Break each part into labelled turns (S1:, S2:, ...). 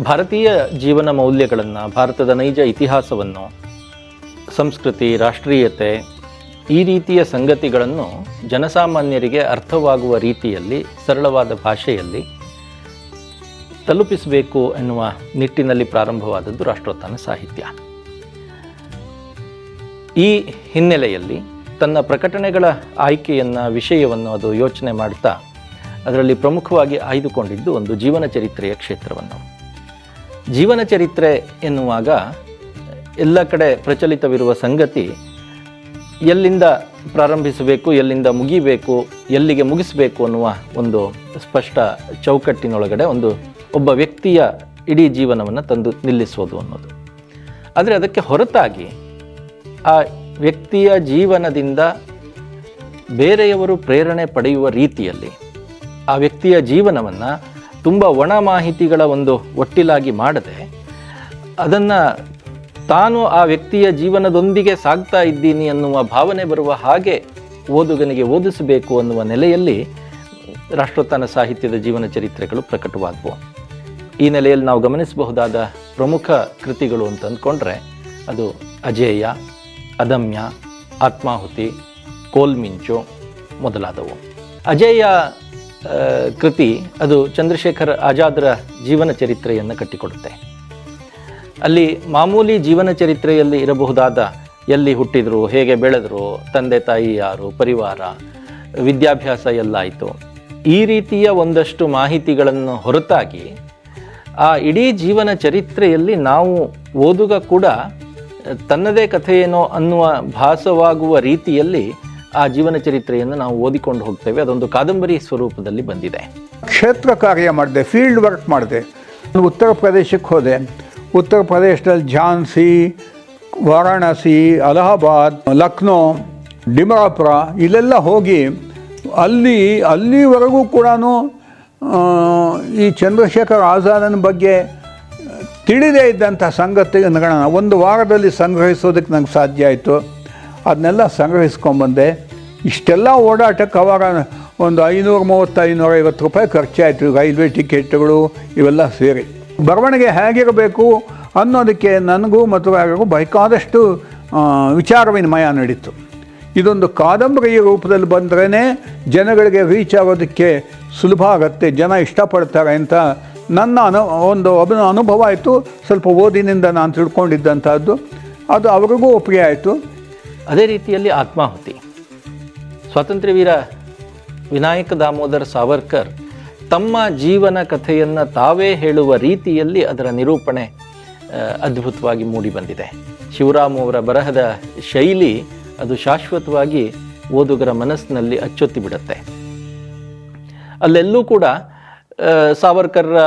S1: ಭಾರತೀಯ ಜೀವನ ಮೌಲ್ಯಗಳನ್ನು, ಭಾರತದ ನೈಜ ಇತಿಹಾಸವನ್ನು, ಸಂಸ್ಕೃತಿ, ರಾಷ್ಟ್ರೀಯತೆ ಈ ರೀತಿಯ ಸಂಗತಿಗಳನ್ನು ಜನಸಾಮಾನ್ಯರಿಗೆ ಅರ್ಥವಾಗುವ ರೀತಿಯಲ್ಲಿ ಸರಳವಾದ ಭಾಷೆಯಲ್ಲಿ ತಲುಪಿಸಬೇಕು ಎನ್ನುವ ನಿಟ್ಟಿನಲ್ಲಿ ಪ್ರಾರಂಭವಾದದ್ದು ರಾಷ್ಟ್ರೋತ್ಥಾನ ಸಾಹಿತ್ಯ. ಈ ಹಿನ್ನೆಲೆಯಲ್ಲಿ ತನ್ನ ಪ್ರಕಟಣೆಗಳ ಆಯ್ಕೆಯನ್ನು, ವಿಷಯವನ್ನು ಅದು ಯೋಚನೆ ಮಾಡ್ತಾ ಅದರಲ್ಲಿ ಪ್ರಮುಖವಾಗಿ ಆಯ್ದುಕೊಂಡಿದ್ದು ಒಂದು ಜೀವನ ಚರಿತ್ರೆಯ ಕ್ಷೇತ್ರವನ್ನು. ಜೀವನ ಚರಿತ್ರೆ ಎನ್ನುವಾಗ ಎಲ್ಲ ಕಡೆ ಪ್ರಚಲಿತವಿರುವ ಸಂಗತಿ ಎಲ್ಲಿಂದ ಪ್ರಾರಂಭಿಸಬೇಕು, ಎಲ್ಲಿಂದ ಮುಗಿಬೇಕು, ಎಲ್ಲಿಗೆ ಮುಗಿಸಬೇಕು ಅನ್ನುವ ಒಂದು ಸ್ಪಷ್ಟ ಚೌಕಟ್ಟಿನೊಳಗಡೆ ಒಬ್ಬ ವ್ಯಕ್ತಿಯ ಇಡೀ ಜೀವನವನ್ನು ತಂದು ನಿಲ್ಲಿಸೋದು ಅನ್ನೋದು. ಆದರೆ ಅದಕ್ಕೆ ಹೊರತಾಗಿ ಆ ವ್ಯಕ್ತಿಯ ಜೀವನದಿಂದ ಬೇರೆಯವರು ಪ್ರೇರಣೆ ಪಡೆಯುವ ರೀತಿಯಲ್ಲಿ ಆ ವ್ಯಕ್ತಿಯ ಜೀವನವನ್ನು ತುಂಬ ಒಣ ಮಾಹಿತಿಗಳ ಒಂದು ಒಟ್ಟಿಲಾಗಿ ಮಾಡದೆ ಅದನ್ನು ತಾನು ಆ ವ್ಯಕ್ತಿಯ ಜೀವನದೊಂದಿಗೆ ಸಾಗ್ತಾ ಇದ್ದೀನಿ ಅನ್ನುವ ಭಾವನೆ ಬರುವ ಹಾಗೆ ಓದುಗನಿಗೆ ಓದಿಸಬೇಕು ಅನ್ನುವ ನೆಲೆಯಲ್ಲಿ ರಾಷ್ಟ್ರೋತ್ಥಾನ ಸಾಹಿತ್ಯದ ಜೀವನ ಚರಿತ್ರೆಗಳು ಪ್ರಕಟವಾದವು. ಈ ನೆಲೆಯಲ್ಲಿ ನಾವು ಗಮನಿಸಬಹುದಾದ ಪ್ರಮುಖ ಕೃತಿಗಳು ಅಂತ ಅಂದ್ಕೊಂಡ್ರೆ ಅದು ಅಜೇಯ, ಅದಮ್ಯ, ಆತ್ಮಾಹುತಿ, ಕೋಲ್ಮಿಂಚು ಮೊದಲಾದವು. ಅಜೇಯ ಕೃತಿ ಅದು ಚಂದ್ರಶೇಖರ್ ಆಜಾದರ ಜೀವನ ಚರಿತ್ರೆಯನ್ನು ಕಟ್ಟಿಕೊಡುತ್ತೆ. ಅಲ್ಲಿ ಮಾಮೂಲಿ ಜೀವನ ಚರಿತ್ರೆಯಲ್ಲಿ ಇರಬಹುದಾದ ಎಲ್ಲಿ ಹುಟ್ಟಿದ್ರು, ಹೇಗೆ ಬೆಳೆದರು, ತಂದೆ ತಾಯಿ ಯಾರು, ಪರಿವಾರ, ವಿದ್ಯಾಭ್ಯಾಸ ಎಲ್ಲಾಯಿತು, ಈ ರೀತಿಯ ಒಂದಷ್ಟು ಮಾಹಿತಿಗಳನ್ನು ಹೊರತಾಗಿ ಆ ಇಡೀ ಜೀವನ ಚರಿತ್ರೆಯಲ್ಲಿ ನಾವು ಓದುಗ ಕೂಡ ತನ್ನದೇ ಕಥೆಯೇನೋ ಅನ್ನುವ ಭಾಸವಾಗುವ ರೀತಿಯಲ್ಲಿ ಆ ಜೀವನ ಚರಿತ್ರೆಯನ್ನು ನಾವು ಓದಿಕೊಂಡು ಹೋಗ್ತೇವೆ. ಅದೊಂದು ಕಾದಂಬರಿ ಸ್ವರೂಪದಲ್ಲಿ ಬಂದಿದೆ.
S2: ಕ್ಷೇತ್ರ ಕಾರ್ಯ ಮಾಡಿದೆ, ಫೀಲ್ಡ್ ವರ್ಕ್ ಮಾಡಿದೆ. ಉತ್ತರ ಪ್ರದೇಶಕ್ಕೆ ಹೋದೆ. ಉತ್ತರ ಪ್ರದೇಶದಲ್ಲಿ ಝಾನ್ಸಿ, ವಾರಾಣಸಿ, ಅಲಹಾಬಾದ್, ಲಕ್ನೋ, ಡಿಮರಾಪುರ ಇಲ್ಲೆಲ್ಲ ಹೋಗಿ ಅಲ್ಲಿವರೆಗೂ ಕೂಡ ಈ ಚಂದ್ರಶೇಖರ್ ಆಜಾದನ ಬಗ್ಗೆ ತಿಳಿದೇ ಇದ್ದಂಥ ಸಂಗತಿಗಳನ್ನ ಒಂದು ವಾರದಲ್ಲಿ ಸಂಗ್ರಹಿಸೋದಕ್ಕೆ ನಂಗೆ ಸಾಧ್ಯ ಆಯಿತು. ಅದನ್ನೆಲ್ಲ ಸಂಗ್ರಹಿಸ್ಕೊಂಬಂದೆ. ಇಷ್ಟೆಲ್ಲ ಓಡಾಟಕ್ಕೆ ಅವಾಗ ಒಂದು 530-550 ರೂಪಾಯಿ ಖರ್ಚಾಯಿತು, ರೈಲ್ವೆ ಟಿಕೆಟ್ಗಳು ಇವೆಲ್ಲ ಸೇರಿ. ಬರವಣಿಗೆ ಹೇಗಿರಬೇಕು ಅನ್ನೋದಕ್ಕೆ ನನಗೂ ಮತ್ತು ಯಾರಿಗೂ ಬೇಕಾದಷ್ಟು ವಿಚಾರ ವಿನಿಮಯ ನಡೀತು. ಇದೊಂದು ಕಾದಂಬರಿಯ ರೂಪದಲ್ಲಿ ಬಂದ್ರೇ ಜನಗಳಿಗೆ ರೀಚ್ ಆಗೋದಕ್ಕೆ ಸುಲಭ ಆಗುತ್ತೆ, ಜನ ಇಷ್ಟಪಡ್ತಾರೆ ಅಂತ ನನ್ನ ಅನುಭವ ಆಯಿತು. ಸ್ವಲ್ಪ ಓದಿನಿಂದ ನಾನು ತಿಳ್ಕೊಂಡಿದ್ದಂಥದ್ದು ಅದು ಅವರಿಗೂ ಒಪ್ಪಿಗೆ ಆಯಿತು.
S1: ಅದೇ ರೀತಿಯಲ್ಲಿ ಆತ್ಮಾಹುತಿ, ಸ್ವಾತಂತ್ರ್ಯ ವೀರ ವಿನಾಯಕ ದಾಮೋದರ ಸಾವರ್ಕರ್ ತಮ್ಮ ಜೀವನ ಕಥೆಯನ್ನು ತಾವೇ ಹೇಳುವ ರೀತಿಯಲ್ಲಿ ಅದರ ನಿರೂಪಣೆ ಅದ್ಭುತವಾಗಿ ಮೂಡಿಬಂದಿದೆ. ಶಿವರಾಮ್ ಅವರ ಬರಹದ ಶೈಲಿ ಅದು ಶಾಶ್ವತವಾಗಿ ಓದುಗರ ಮನಸ್ಸಿನಲ್ಲಿ ಅಚ್ಚೊತ್ತಿ ಬಿಡುತ್ತೆ. ಅಲ್ಲೆಲ್ಲೂ ಕೂಡ ಸಾವರ್ಕರ್ರ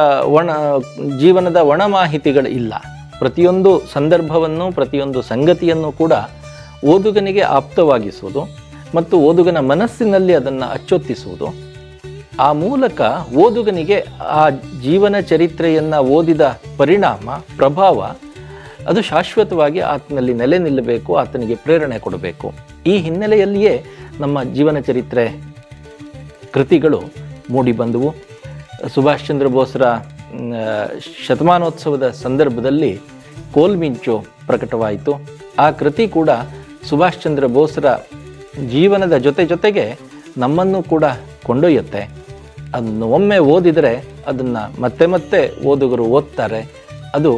S1: ಜೀವನದ ಒಣ ಮಾಹಿತಿಗಳು ಇಲ್ಲ. ಪ್ರತಿಯೊಂದು ಸಂದರ್ಭವನ್ನು, ಪ್ರತಿಯೊಂದು ಸಂಗತಿಯನ್ನು ಕೂಡ ಓದುಗನಿಗೆ ಆಪ್ತವಾಗಿಸುವುದು ಮತ್ತು ಓದುಗನ ಮನಸ್ಸಿನಲ್ಲಿ ಅದನ್ನು ಅಚ್ಚೊತ್ತಿಸುವುದು, ಆ ಮೂಲಕ ಓದುಗನಿಗೆ ಆ ಜೀವನ ಚರಿತ್ರೆಯನ್ನು ಓದಿದ ಪರಿಣಾಮ, ಪ್ರಭಾವ ಅದು ಶಾಶ್ವತವಾಗಿ ಆತನಲ್ಲಿ ನೆಲೆ ನಿಲ್ಲಬೇಕು, ಆತನಿಗೆ ಪ್ರೇರಣೆ ಕೊಡಬೇಕು. ಈ ಹಿನ್ನೆಲೆಯಲ್ಲಿಯೇ ನಮ್ಮ ಜೀವನ ಚರಿತ್ರೆ ಕೃತಿಗಳು ಮೂಡಿಬಂದವು. ಸುಭಾಷ್ ಚಂದ್ರ ಬೋಸ್ರ ಶತಮಾನೋತ್ಸವದ ಸಂದರ್ಭದಲ್ಲಿ ಕೋಲ್ಮಿಂಚು ಪ್ರಕಟವಾಯಿತು. ಆ ಕೃತಿ ಕೂಡ ಸುಭಾಷ್ ಚಂದ್ರ ಬೋಸ್ರ ಜೀವನದ ಜೊತೆಗೆ ನಮ್ಮನ್ನು ಕೂಡ ಕೊಂಡೊಯ್ಯುತ್ತೆ. ಅದನ್ನು ಒಮ್ಮೆ ಓದಿದರೆ ಅದನ್ನು ಮತ್ತೆ ಓದುಗರು ಓದ್ತಾರೆ. ಅದು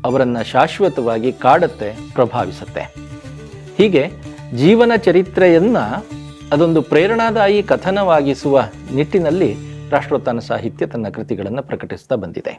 S1: ಅವರನ್ನು ಶಾಶ್ವತವಾಗಿ ಕಾಡುತ್ತೆ, ಪ್ರಭಾವಿಸುತ್ತೆ. ಹೀಗೆ ಜೀವನ ಚರಿತ್ರೆಯನ್ನು ಅದೊಂದು ಪ್ರೇರಣಾದಾಯಿ ಕಥನವಾಗಿಸುವ ನಿಟ್ಟಿನಲ್ಲಿ ರಾಷ್ಟ್ರೋತ್ಥಾನ ಸಾಹಿತ್ಯ ತನ್ನ ಕೃತಿಗಳನ್ನು ಪ್ರಕಟಿಸ್ತಾ ಬಂದಿದೆ.